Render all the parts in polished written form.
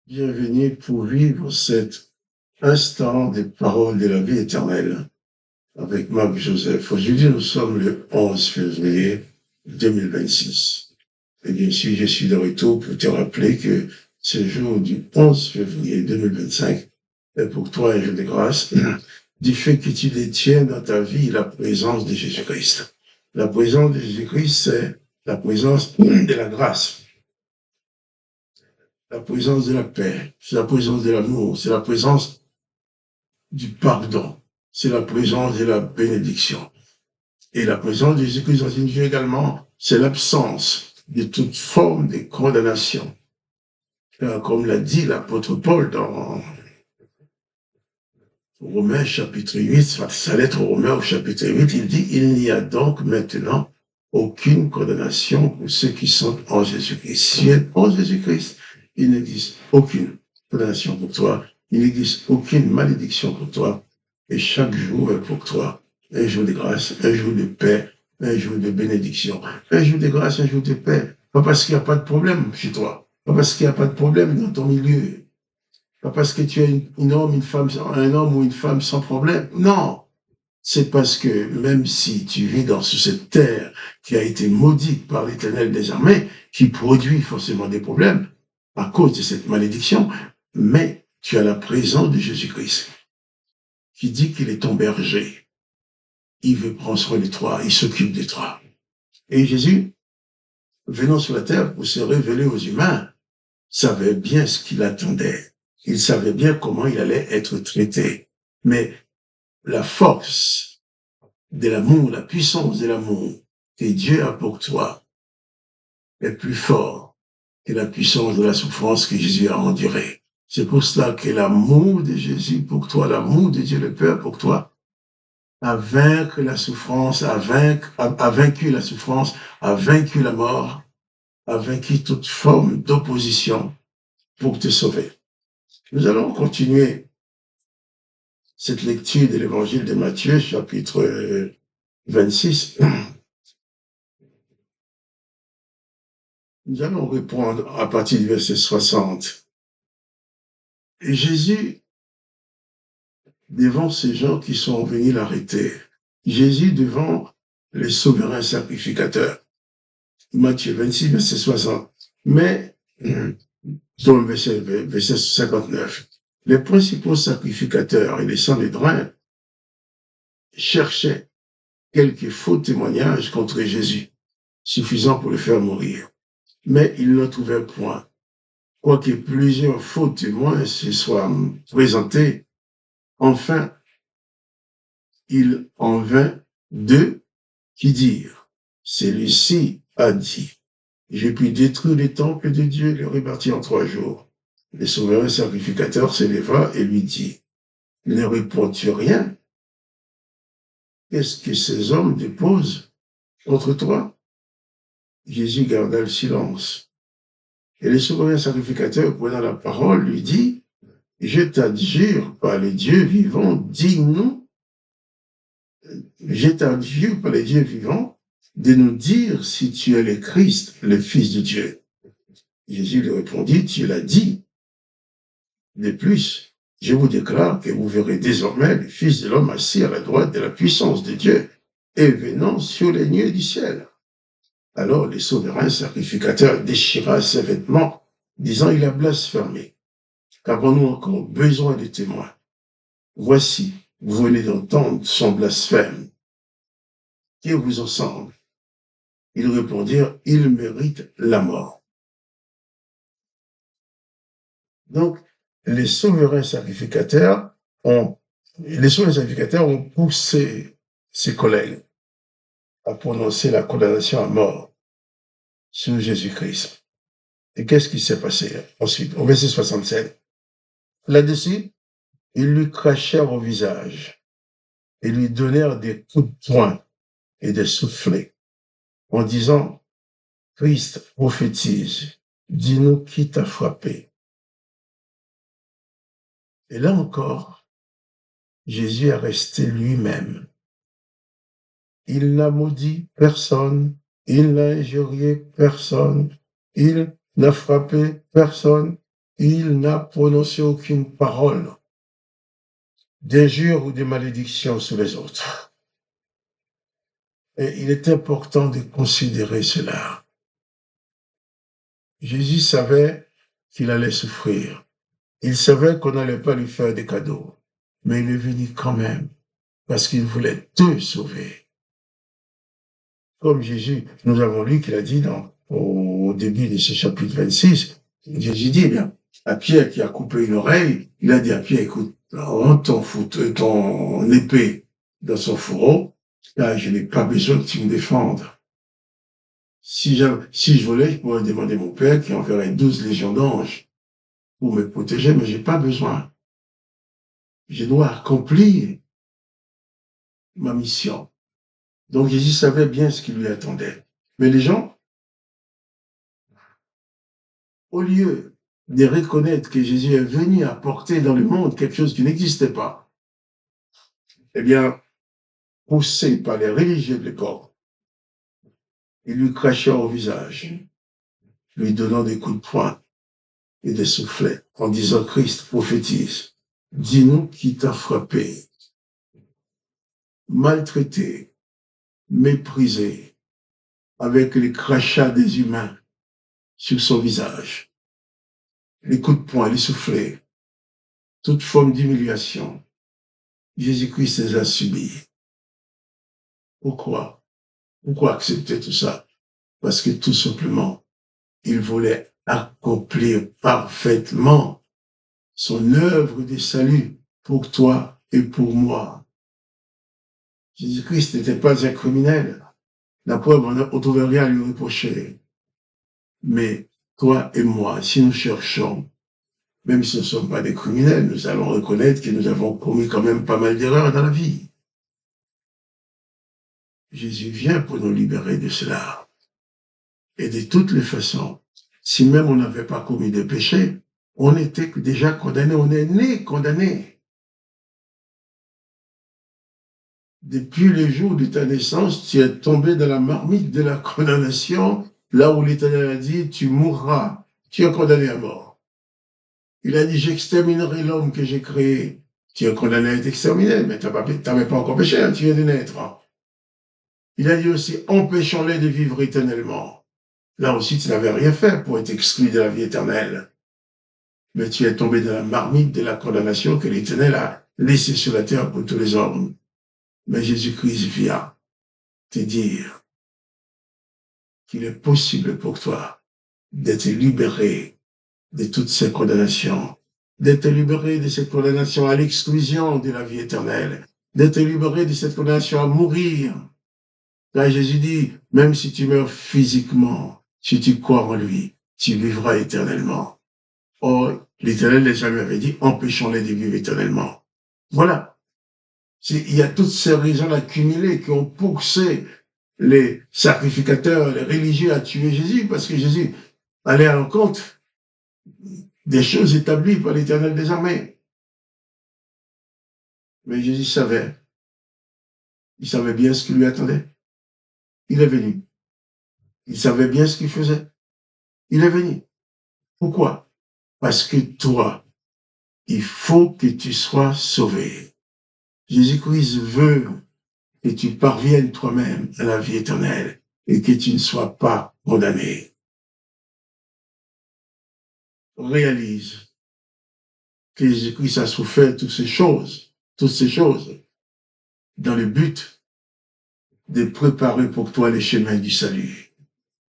Bienvenue pour vivre cet instant des paroles de la vie éternelle avec Marc Joseph. Aujourd'hui, nous sommes le 11 février 2026. Et bien sûr, je suis de retour pour te rappeler que ce jour du 11 février 2025 est pour toi un jour de grâce du fait que tu détiens dans ta vie la présence de Jésus-Christ. La présence de Jésus-Christ, c'est la présence de la grâce. La présence de la paix, c'est la présence de l'amour, c'est la présence du pardon, c'est la présence de la bénédiction. Et la présence de Jésus-Christ dans une vie également, c'est l'absence de toute forme de condamnation. Comme l'a dit l'apôtre Paul dans Romains chapitre 8, sa lettre aux Romains au chapitre 8, il dit « Il n'y a donc maintenant aucune condamnation pour ceux qui sont en Jésus-Christ. » Si tu es en Jésus-Christ, il n'existe aucune condamnation pour toi, il n'existe aucune malédiction pour toi, et chaque jour est pour toi un jour de grâce, un jour de paix, un jour de bénédiction, un jour de grâce, un jour de paix. Pas parce qu'il n'y a pas de problème chez toi, pas parce qu'il n'y a pas de problème dans ton milieu, pas parce que tu es un homme ou une femme sans problème. Non, c'est parce que même si tu vis sur cette terre qui a été maudite par l'Éternel des armées, qui produit forcément des problèmes à cause de cette malédiction, mais tu as la présence de Jésus-Christ qui dit qu'il est ton berger. Il veut prendre soin de toi, il s'occupe de toi. Et Jésus, venant sur la terre pour se révéler aux humains, savait bien ce qu'il attendait. Il savait bien comment il allait être traité. Mais la force de l'amour, la puissance de l'amour que Dieu a pour toi est plus fort que la puissance de la souffrance que Jésus a endurée. C'est pour cela que l'amour de Jésus pour toi, l'amour de Dieu le Père pour toi, a vaincu la souffrance, a vaincu la souffrance, a vaincu la mort, a vaincu toute forme d'opposition pour te sauver. Nous allons continuer cette lecture de l'évangile de Matthieu, chapitre 26. Nous allons répondre à partir du verset 60. Et Jésus, devant ces gens qui sont venus l'arrêter, Jésus devant les souverains sacrificateurs. Matthieu 26, verset 60. Mais, dans le verset 59, les principaux sacrificateurs et les Sanhédrins cherchaient quelques faux témoignages contre Jésus, suffisants pour le faire mourir. Mais ils ne trouvaient point. Quoique plusieurs faux témoins se soient présentés, enfin, il en vint deux qui dirent, celui-ci a dit, j'ai pu détruire les temples de Dieu et les rebâtir en 3 jours. Le souverain sacrificateur s'éleva et lui dit, ne réponds-tu rien? Qu'est-ce que ces hommes déposent contre toi? Jésus garda le silence. Et le souverain sacrificateur, prenant la parole, lui dit, je t'adjure par les dieux vivants, dis-nous, je t'adjure par les dieux vivants, de nous dire si tu es le Christ, le Fils de Dieu. Jésus lui répondit, tu l'as dit. De plus, je vous déclare que vous verrez désormais le Fils de l'homme assis à la droite de la puissance de Dieu et venant sur les nuées du ciel. Alors le souverain sacrificateur déchira ses vêtements, disant, il a blasphémé. Qu'avons-nous encore besoin de témoins? Voici, vous venez d'entendre son blasphème. Que vous en semble? Ils répondirent, il mérite la mort. Donc, les souverains sacrificateurs ont poussé ses collègues à prononcer la condamnation à mort sur Jésus-Christ. Et qu'est-ce qui s'est passé ensuite, au verset 67? Là-dessus, ils lui crachèrent au visage et lui donnèrent des coups de poing et des soufflets en disant, Christ prophétise, dis-nous qui t'a frappé. Et là encore, Jésus est resté lui-même. Il n'a maudit personne, il n'a injurié personne, il n'a frappé personne, il n'a prononcé aucune parole d'injure ou de malédiction sur les autres. Et il est important de considérer cela. Jésus savait qu'il allait souffrir. Il savait qu'on n'allait pas lui faire des cadeaux. Mais il est venu quand même parce qu'il voulait te sauver. Comme Jésus, nous avons lu qu'il a dit au début de ce chapitre 26, Jésus dit, bien, à Pierre qui a coupé une oreille, il a dit à Pierre, écoute, rentre ton épée dans son fourreau, là, je n'ai pas besoin que tu me défendes. Si je voulais, je pourrais demander à mon Père qui enverrait 12 légions d'anges pour me protéger, mais j'ai pas besoin. Je dois accomplir ma mission. Donc Jésus savait bien ce qui lui attendait. Mais les gens, au lieu de reconnaître que Jésus est venu apporter dans le monde quelque chose qui n'existait pas, eh bien, poussés par les religieux de l'époque, ils lui crachaient au visage, lui donnant des coups de poing et des soufflets, en disant, Christ, prophétise, dis-nous qui t'a frappé, maltraité, méprisé, avec les crachats des humains sur son visage, les coups de poing, les soufflets, toute forme d'humiliation. Jésus-Christ les a subis. Pourquoi? Pourquoi accepter tout ça? Parce que tout simplement, il voulait accomplir parfaitement son œuvre de salut pour toi et pour moi. Jésus-Christ n'était pas un criminel. La preuve, on ne trouvait rien à lui reprocher. Mais toi et moi, si nous cherchons, même si nous ne sommes pas des criminels, nous allons reconnaître que nous avons commis quand même pas mal d'erreurs dans la vie. Jésus vient pour nous libérer de cela. Et de toutes les façons, si même on n'avait pas commis de péché, on était déjà condamné, on est né condamné. Depuis le jour de ta naissance, tu es tombé dans la marmite de la condamnation, là où l'Éternel a dit, tu mourras, tu es condamné à mort. Il a dit, j'exterminerai l'homme que j'ai créé. Tu es condamné à être exterminé, mais tu n'avais pas encore péché, hein, tu viens de naître. Il a dit aussi, empêchons-les de vivre éternellement. Là aussi, tu n'avais rien fait pour être exclu de la vie éternelle. Mais tu es tombé dans la marmite de la condamnation que l'Éternel a laissée sur la terre pour tous les hommes. Mais Jésus-Christ vient te dire qu'il est possible pour toi d'être libéré de toutes ces condamnations, d'être libéré de cette condamnation à l'exclusion de la vie éternelle, d'être libéré de cette condamnation à mourir. Là, Jésus dit, même si tu meurs physiquement, si tu crois en lui, tu vivras éternellement. Or, l'Éternel les jamais avait dit, empêchons-les de vivre éternellement. Voilà. Il y a toutes ces raisons accumulées qui ont poussé les sacrificateurs, les religieux à tuer Jésus, parce que Jésus allait à l'encontre des choses établies par l'Éternel des armées. Mais Jésus savait. Il savait bien ce qui lui attendait. Il est venu. Il savait bien ce qu'il faisait. Il est venu. Pourquoi? Parce que toi, il faut que tu sois sauvé. Jésus-Christ veut que tu parviennes toi-même à la vie éternelle et que tu ne sois pas condamné. Réalise que Jésus-Christ a souffert toutes ces choses, dans le but de préparer pour toi les chemins du salut.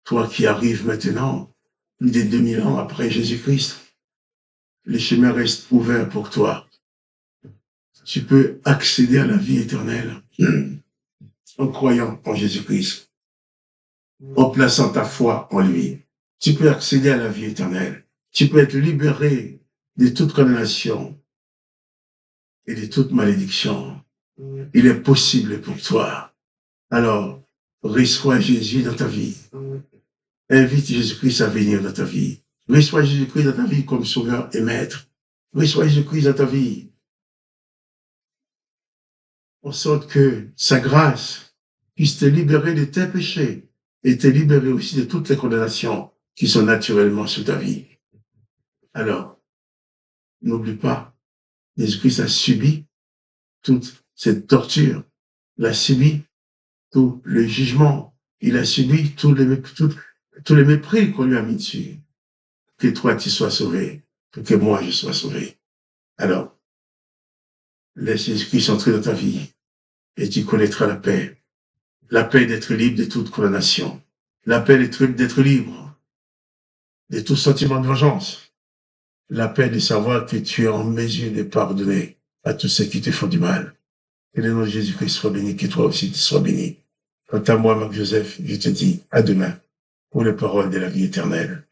Toi qui arrives maintenant, plus de 2000 ans après Jésus-Christ, les chemins restent ouverts pour toi. Tu peux accéder à la vie éternelle en croyant en Jésus-Christ, en plaçant ta foi en lui. Tu peux accéder à la vie éternelle. Tu peux être libéré de toute condamnation et de toute malédiction. Il est possible pour toi. Alors, reçois Jésus dans ta vie. Invite Jésus-Christ à venir dans ta vie. Reçois Jésus-Christ dans ta vie comme sauveur et maître. Reçois Jésus-Christ dans ta vie. En sorte que sa grâce puisse te libérer de tes péchés et te libérer aussi de toutes les condamnations qui sont naturellement sur ta vie. Alors, N'oublie pas, Jésus-Christ a subi toute cette torture, il a subi tout le jugement, il a subi tous les mépris qu'on lui a mis dessus. Que toi, tu sois sauvé, pour que moi, je sois sauvé. Alors, laisse Jésus-Christ entrer dans ta vie et tu connaîtras la paix d'être libre de toute condamnation, la paix d'être libre de tout sentiment de vengeance, la paix de savoir que tu es en mesure de pardonner à tous ceux qui te font du mal. Que le nom de Jésus-Christ soit béni, que toi aussi tu sois béni. Quant à moi, Marc Joseph, je te dis à demain pour les paroles de la vie éternelle.